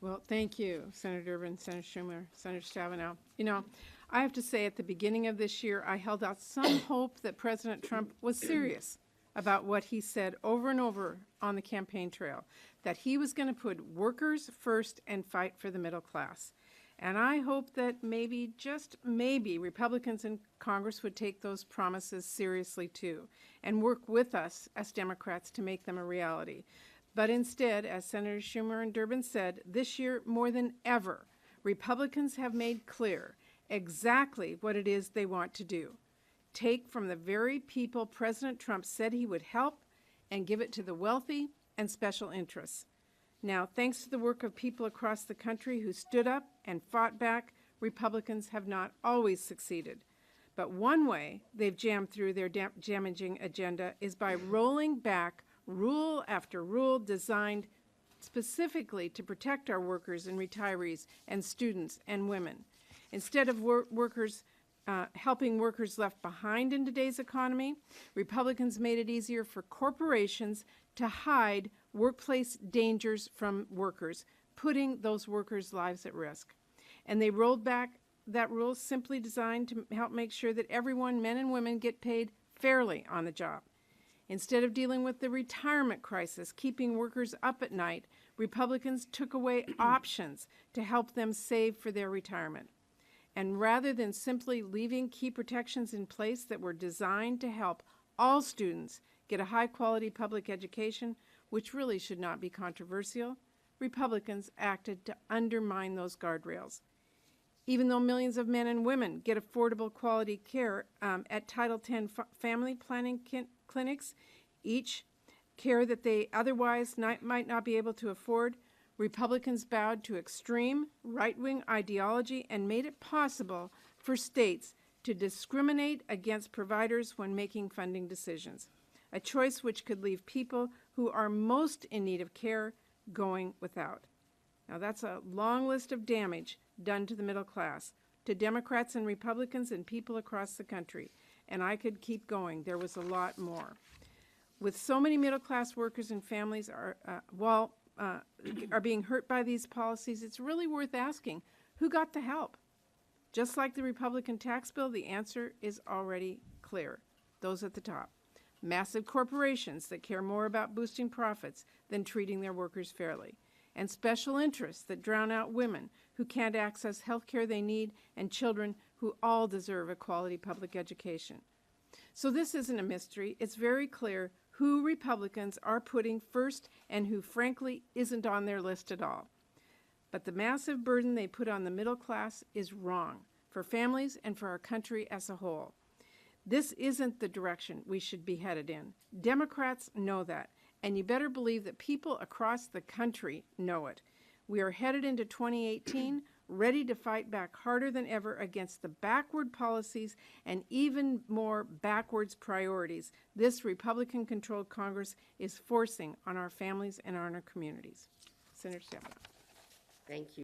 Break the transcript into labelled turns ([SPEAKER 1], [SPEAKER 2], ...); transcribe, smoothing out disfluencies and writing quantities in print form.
[SPEAKER 1] Well, thank you, Senator Durbin, Senator Schumer, Senator Stabenow. You know, I have to say at the beginning of this year, I held out some hope that President Trump was serious about what he said over and over on the campaign trail, that he was going to put workers first and fight for the middle class. And I hope that maybe, just maybe, Republicans in Congress would take those promises seriously too and work with us as Democrats to make them a reality. But instead, as Senator Schumer and Durbin said, this year more than ever, Republicans have made clear exactly what it is they want to do. Take from the very people President Trump said he would help and give it to the wealthy and special interests. Now, thanks to the work of people across the country who stood up and fought back, Republicans have not always succeeded. But one way they've jammed through their damaging agenda is by rolling back rule after rule designed specifically to protect our workers and retirees and students and women. Instead of helping workers left behind in today's economy, Republicans made it easier for corporations to hide workplace dangers from workers, putting those workers' lives at risk. And they rolled back that rule simply designed to help make sure that everyone, men and women, get paid fairly on the job. Instead of dealing with the retirement crisis, keeping workers up at night, Republicans took away options to help them save for their retirement. And rather than simply leaving key protections in place that were designed to help all students get a high-quality public education, which really should not be controversial, Republicans acted to undermine those guardrails. Even though millions of men and women get affordable quality care at Title X family planning clinics, each care that they otherwise might not be able to afford, Republicans bowed to extreme right-wing ideology and made it possible for states to discriminate against providers when making funding decisions, a choice which could leave people who are most in need of care going without. Now, that's a long list of damage done to the middle class, to Democrats and Republicans and people across the country. And I could keep going. There was a lot more. With so many middle-class workers and families are being hurt by these policies, it's really worth asking, who got the help? Just like the Republican tax bill, the answer is already clear. Those at the top. Massive corporations that care more about boosting profits than treating their workers fairly. And special interests that drown out women who can't access health care they need and children who all deserve a quality public education. So this isn't a mystery. It's very clear who Republicans are putting first and who, frankly, isn't on their list at all. But the massive burden they put on the middle class is wrong for families and for our country as a whole. This isn't the direction we should be headed in. Democrats know that, and you better believe that people across the country know it. We are headed into 2018 ready to fight back harder than ever against the backward policies and even more backwards priorities this Republican-controlled Congress is forcing on our families and on our communities. Senator Stabenow.
[SPEAKER 2] Thank you.